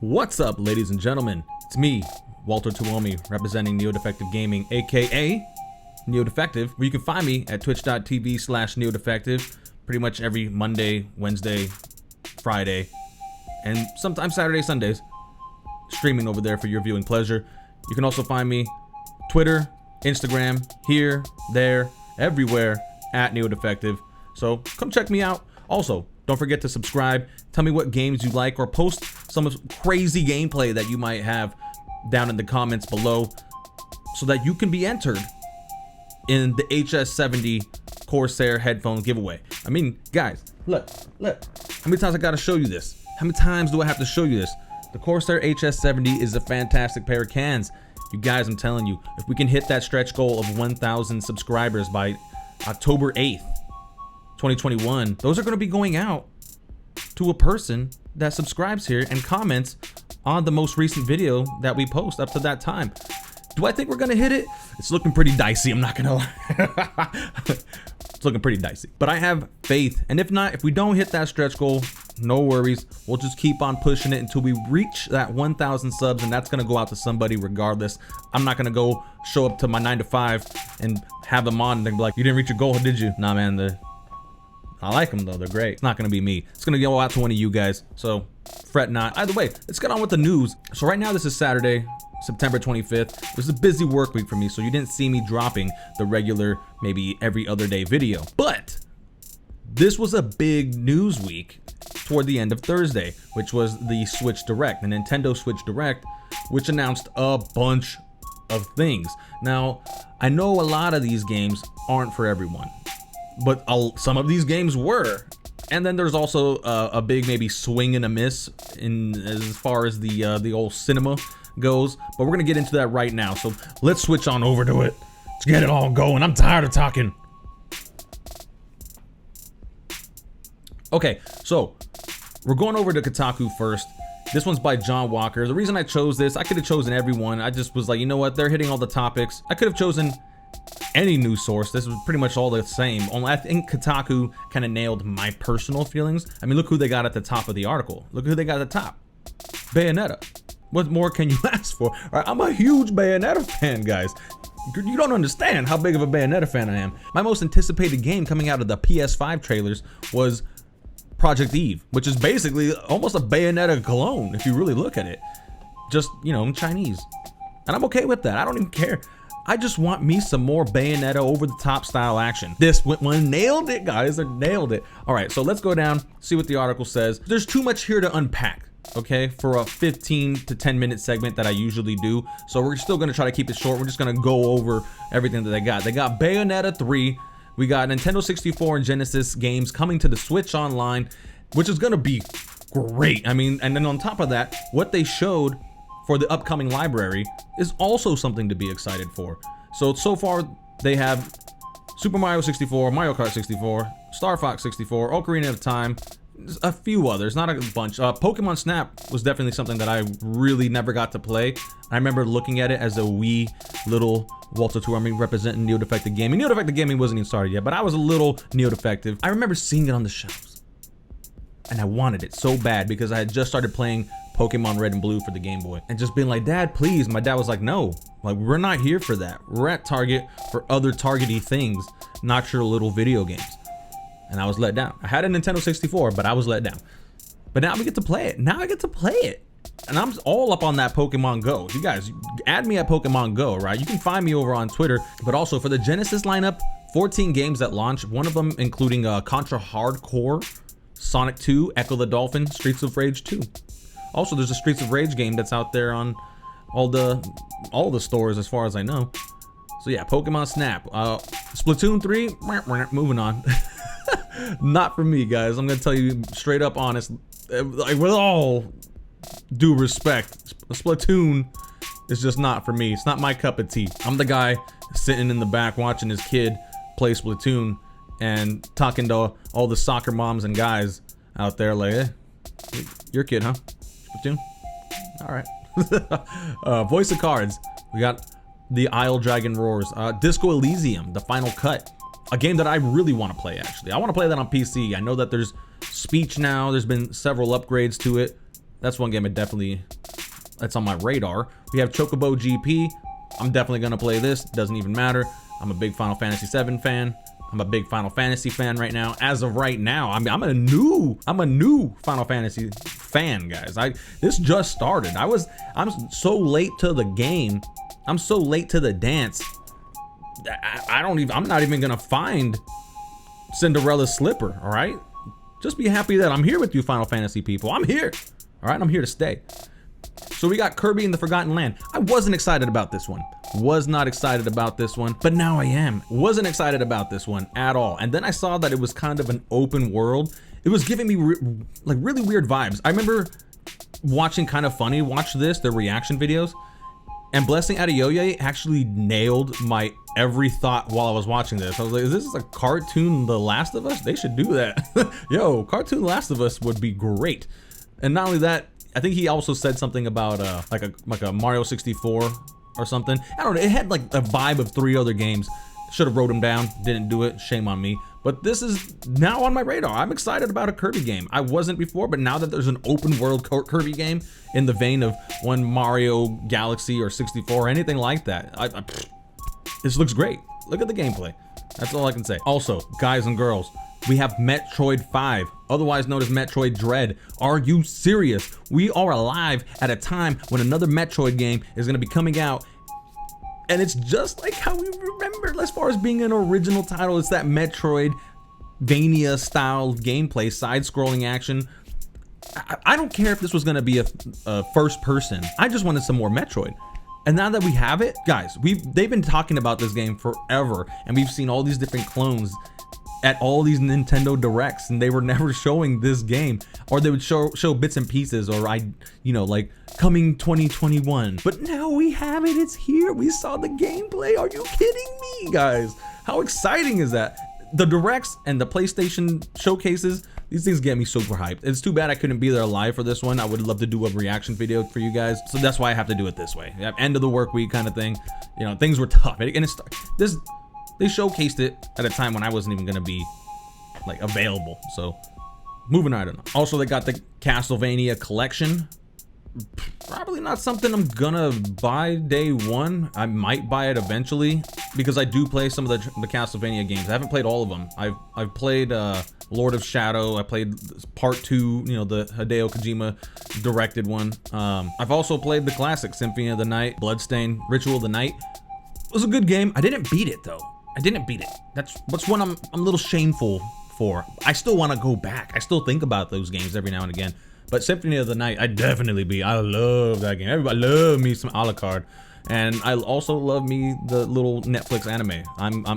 What's up, ladies and gentlemen? It's me, Walter Tuomi, representing NeoDefective Gaming, aka NeoDefective, where you can find me at twitch.tv/NeoDefective pretty much every Monday, Wednesday, Friday, and sometimes Saturday, Sundays, streaming over there for your viewing pleasure. You can also find me Twitter, Instagram, here, there, everywhere at NeoDefective. So come check me out. Also, don't forget to subscribe. Tell me what games you like, or post some crazy gameplay that you might have down in the comments below so that you can be entered in the HS70 Corsair headphone giveaway. I mean, guys, look. How many times I gotta show you this? How many times do I have to show you this? The Corsair HS70 is a fantastic pair of cans. You guys, I'm telling you, if we can hit that stretch goal of 1,000 subscribers by October 8th, 2021, those are going to be going out to a person that subscribes here and comments on the most recent video that we post up to that time. Do I think we're going to hit it? It's looking pretty dicey, I'm not going to lie. It's looking pretty dicey, but I have faith. And if not, if we don't hit that stretch goal, no worries. We'll just keep on pushing it until we reach that 1,000 subs, and that's going to go out to somebody regardless. I'm not going to go show up to my 9 to 5 and have them on and they're like, you didn't reach your goal, did you? Nah, man, I like them though, they're great. It's not gonna be me. It's gonna go out to one of you guys, so fret not. Either way, let's get on with the news. So right now, this is Saturday, September 25th. This is a busy work week for me, so you didn't see me dropping the regular, maybe every other day video. But this was a big news week toward the end of Thursday, which was the Switch Direct, the Nintendo Switch Direct, which announced a bunch of things. Now, I know a lot of these games aren't for everyone, but some of these games were. And then there's also a big maybe swing and a miss in as far as the old cinema goes, but we're gonna get into that right now. So let's switch on over to it. Let's get it all going. I'm tired of talking. Okay, so we're going over to Kotaku first. This one's by John Walker. The reason I chose this, I could have chosen everyone. I just was like, you know what, they're hitting all the topics. I could have chosen any news source. This was pretty much all the same. Only I think Kotaku kind of nailed my personal feelings. I mean, look who they got at the top of the article. Look who they got at the top. Bayonetta. What more can you ask for? All right, I'm a huge Bayonetta fan, guys. You don't understand how big of a Bayonetta fan I am. My most anticipated game coming out of the PS5 trailers was Project Eve, which is basically almost a Bayonetta clone if you really look at it. Just, you know, in Chinese. And I'm okay with that. I don't even care. I just want me some more Bayonetta over-the-top style action. This one nailed it, guys. They nailed it. All right, so let's go down, see what the article says. There's too much here to unpack, okay, for a 15 to 10-minute segment that I usually do. So we're still gonna try to keep it short. We're just gonna go over everything that they got. They got Bayonetta 3. We got Nintendo 64 and Genesis games coming to the Switch Online, which is gonna be great. I mean, and then on top of that, what they showed for the upcoming library is also something to be excited for. So far they have Super Mario 64, Mario Kart 64, Star Fox 64, Ocarina of Time, a few others, not a bunch. Pokemon Snap was definitely something that I really never got to play. I remember looking at it as a wee little Walter Tuomi representing NeoDefective Gaming. NeoDefective Gaming wasn't even started yet, but I was a little NeoDefective. I remember seeing it on the shelves, and I wanted it so bad because I had just started playing Pokemon Red and Blue for the Game Boy, and just being like, Dad, please. My dad was like, no, like, we're not here for that. We're at Target for other targety things, not your little video games. And I was let down. I had a Nintendo 64, but I was let down. But now we get to play it. Now I get to play it. And I'm all up on that Pokemon Go. You guys, add me at Pokemon Go, right? You can find me over on Twitter. But also for the Genesis lineup, 14 games at launch, one of them including Contra Hardcore, Sonic 2, Echo the Dolphin, Streets of Rage 2. Also, there's a Streets of Rage game that's out there on all the stores as far as I know. So yeah, Pokemon Snap. Splatoon 3, moving on. Not for me, guys. I'm gonna tell you straight up honest, like, with all due respect, Splatoon is just not for me. It's not my cup of tea. I'm the guy sitting in the back watching his kid play Splatoon and talking to all the soccer moms and guys out there like, hey, your kid, huh? Splatoon? All right. Voice of Cards. We got the Isle Dragon Roars. Disco Elysium, the final cut. A game that I really want to play, actually. I want to play that on PC. I know that there's speech now. There's been several upgrades to it. That's one game that's on my radar. We have Chocobo GP. I'm definitely gonna play this. Doesn't even matter. I'm a big Final Fantasy VII fan. I'm a big Final Fantasy fan right now. As of right now, I'm a new Final Fantasy fan, guys. This just started. I'm so late to the game. I'm so late to the dance. I'm not even gonna find Cinderella's slipper. All right, just be happy that I'm here with you, Final Fantasy people. I'm here. All right, I'm here to stay. So we got Kirby in the Forgotten Land. I wasn't excited about this one. Was not excited about this one, but now I am. Wasn't excited about this one at all. And then I saw that it was kind of an open world. It was giving me like really weird vibes. I remember watching Kind of Funny watch their reaction videos, and Blessing Adeoye actually nailed my every thought while I was watching this. I was like, is this a cartoon The Last of Us? They should do that. Yo, cartoon The Last of Us would be great. And not only that, I think he also said something about like a Mario 64 or something. I don't know, it had like a vibe of 3 other games. Should have wrote them down, didn't do it, shame on me. But this is now on my radar. I'm excited about a Kirby game. I wasn't before, but now that there's an open world Kirby game in the vein of one Mario Galaxy or 64 or anything like that, this looks great. Look at the gameplay. That's all I can say. Also, guys and girls, we have Metroid 5, otherwise known as Metroid Dread. Are you serious? We are alive at a time when another Metroid game is going to be coming out, and it's just like how we remember as far as being an original title. It's that Metroidvania style gameplay, side-scrolling action. I don't care if this was going to be a first person. I just wanted some more Metroid. And now that we have it, guys, they've been talking about this game forever, and we've seen all these different clones at all these Nintendo Directs, and they were never showing this game, or they would show bits and pieces, or like coming 2021. But now we have it. It's here. We saw the gameplay. Are you kidding me, guys? How exciting is that? The Directs and the PlayStation showcases, these things get me super hyped. It's too bad I couldn't be there live for this one. I would love to do a reaction video for you guys, so that's why I have to do it this way. End of the work week kind of thing. Things were tough, and they showcased it at a time when I wasn't even gonna be like available. So moving right on. Also, they got the Castlevania Collection. Probably not something I'm gonna buy day one. I might buy it eventually because I do play some of the Castlevania games. I haven't played all of them. I've played Lord of Shadow. I played part 2, the Hideo Kojima directed one. I've also played the classic Symphony of the Night, Bloodstained, Ritual of the Night. It was a good game. I didn't beat it though. I didn't beat it. That's one I'm a little shameful for. I still want to go back. I still think about those games every now and again. But Symphony of the Night, I definitely beat. I love that game. Everybody love me some Alucard. And I also love me the little Netflix anime.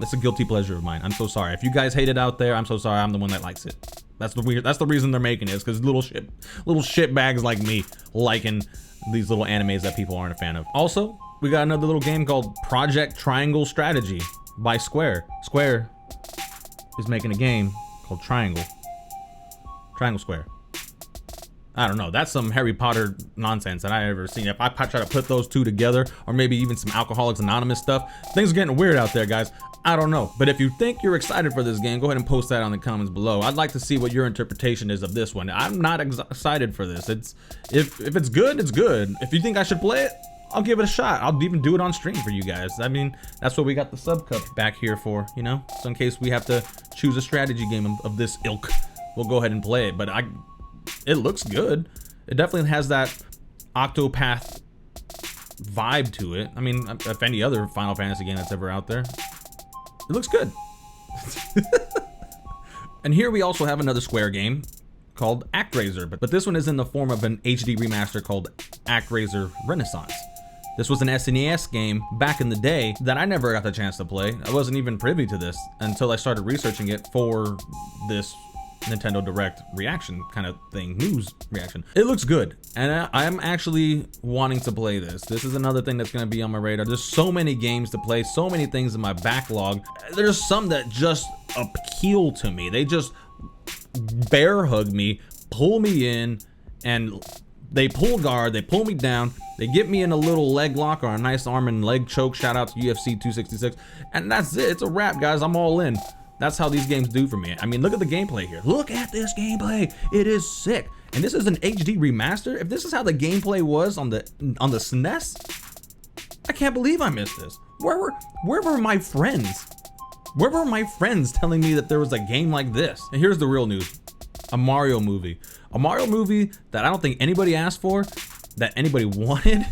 It's a guilty pleasure of mine. I'm so sorry. If you guys hate it out there, I'm so sorry. I'm the one that likes it. That's the reason they're making it, is because little shit bags like me liking these little animes that people aren't a fan of. Also, we got another little game called Project Triangle Strategy by Square. Square is making a game called Triangle Square. I don't know. That's some Harry Potter nonsense that I ever seen. If I try to put those two together, or maybe even some Alcoholics Anonymous stuff, things are getting weird out there, guys. I don't know. But if you think you're excited for this game, go ahead and post that on the comments below. I'd like to see what your interpretation is of this one. I'm not excited for this. If it's good, it's good. If you think I should play it, I'll give it a shot. I'll even do it on stream for you guys. I mean, that's what we got the sub cup back here for, so in case we have to choose a strategy game of this ilk, we'll go ahead and play it. But it looks good. It definitely has that Octopath vibe to it. I mean, if any other Final Fantasy game that's ever out there, it looks good. And here we also have another Square game called ActRaiser, but this one is in the form of an HD remaster called ActRaiser Renaissance. This was an SNES game back in the day that I never got the chance to play. I wasn't even privy to this until I started researching it for this Nintendo Direct reaction kind of thing, news reaction. It looks good, and I'm actually wanting to play this. This is another thing that's going to be on my radar. There's so many games to play, so many things in my backlog. There's some that just appeal to me. They just bear hug me, pull me in, and they pull guard, they pull me down, they get me in a little leg lock or a nice arm and leg choke. Shout out to UFC 266, and that's it. It's a wrap, guys. I'm all in. That's how these games do for me. I mean, look at the gameplay here. Look at this gameplay. It is sick. And this is an HD remaster. If this is how the gameplay was on the SNES, I can't believe I missed this. Where were my friends? Where were my friends telling me that there was a game like this? And here's the real news. A Mario movie. A Mario movie that I don't think anybody asked for, that anybody wanted,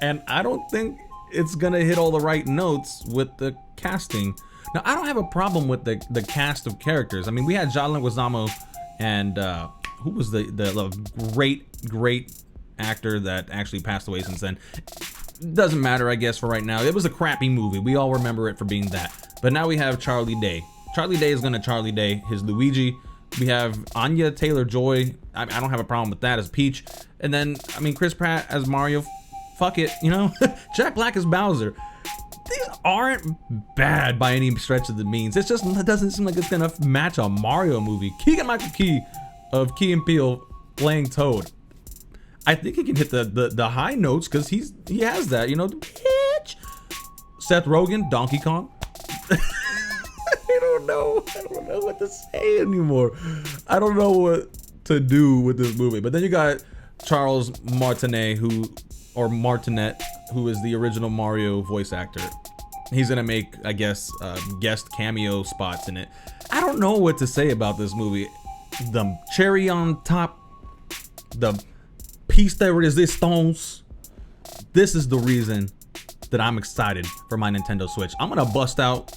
and I don't think it's gonna hit all the right notes with the casting. Now, I don't have a problem with the cast of characters. I mean, we had John Leguizamo and who was the great actor that actually passed away since then. Doesn't matter, I guess, for right now. It was a crappy movie. We all remember it for being that. But now we have Charlie Day. Charlie Day is gonna Charlie Day his Luigi. We have Anya Taylor-Joy. I don't have a problem with that as Peach. And then, I mean, Chris Pratt as Mario. Fuck it, you know? Jack Black as Bowser. These aren't bad by any stretch of the means. It doesn't seem like it's gonna match a Mario movie. Keegan-Michael Key of Key and Peele playing Toad. I think he can hit the high notes because he has that, you know. Bitch. Seth Rogen, Donkey Kong. I don't know what to say anymore. I don't know what to do with this movie. But then you got Charles Martinet, Martinet, who is the original Mario voice actor. He's gonna make, I guess, guest cameo spots in it. I don't know what to say about this movie. The cherry on top, the piece de resistance. This is the reason that I'm excited for my Nintendo Switch. I'm gonna bust out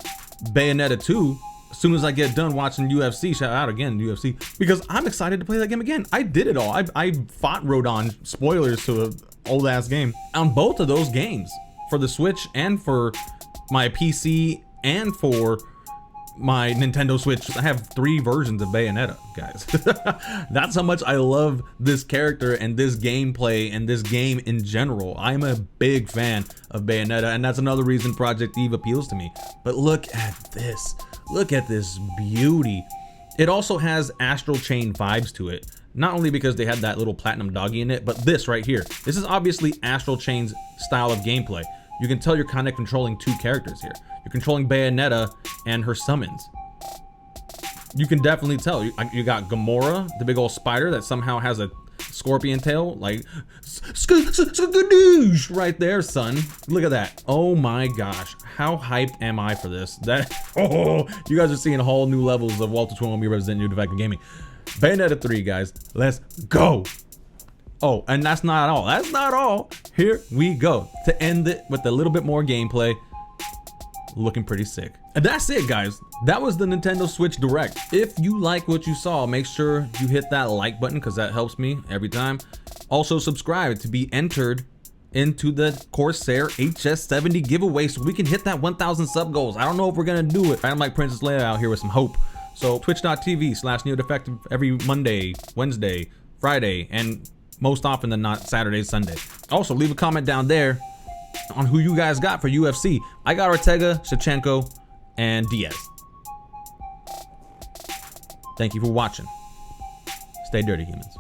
Bayonetta 2 as soon as I get done watching UFC. Shout out again, UFC, because I'm excited to play that game again. I did it all. I fought Rodon, spoilers to an old ass game, on both of those games, for the Switch and for my PC and for my Nintendo Switch. I have 3 versions of Bayonetta, guys. That's how much I love this character and this gameplay and this game in general. I'm a big fan of Bayonetta, and that's another reason Project Eve appeals to me. But look at this. Look at this beauty. It also has Astral Chain vibes to it. Not only because they had that little platinum doggy in it, but this right here. This is obviously Astral Chain's style of gameplay. You can tell you're kind of controlling 2 characters here. You're controlling Bayonetta and her summons. You can definitely tell. You got Gamora, the big old spider that somehow has a scorpion tail, like right there, son. Look at that. Oh my gosh, how hyped am I for this? You guys are seeing whole new levels of Walter Twilmy Resident Evil Defective Gaming. Bayonetta 3, guys, let's go. Oh, and that's not all. That's not all. Here we go to end it with a little bit more gameplay. Looking pretty sick. And that's it, guys. That was the Nintendo Switch Direct. If you like what you saw, make sure you hit that like button because that helps me every time. Also subscribe to be entered into the Corsair HS70 giveaway so we can hit that 1,000 sub goals. I don't know if we're gonna do it. I'm like Princess Leia out here with some hope. So twitch.tv/neodefective every Monday, Wednesday, Friday, and most often than not Saturday, Sunday. Also leave a comment down there on who you guys got for UFC. I got Ortega, Shevchenko, and Diaz. Thank you for watching. Stay dirty, humans.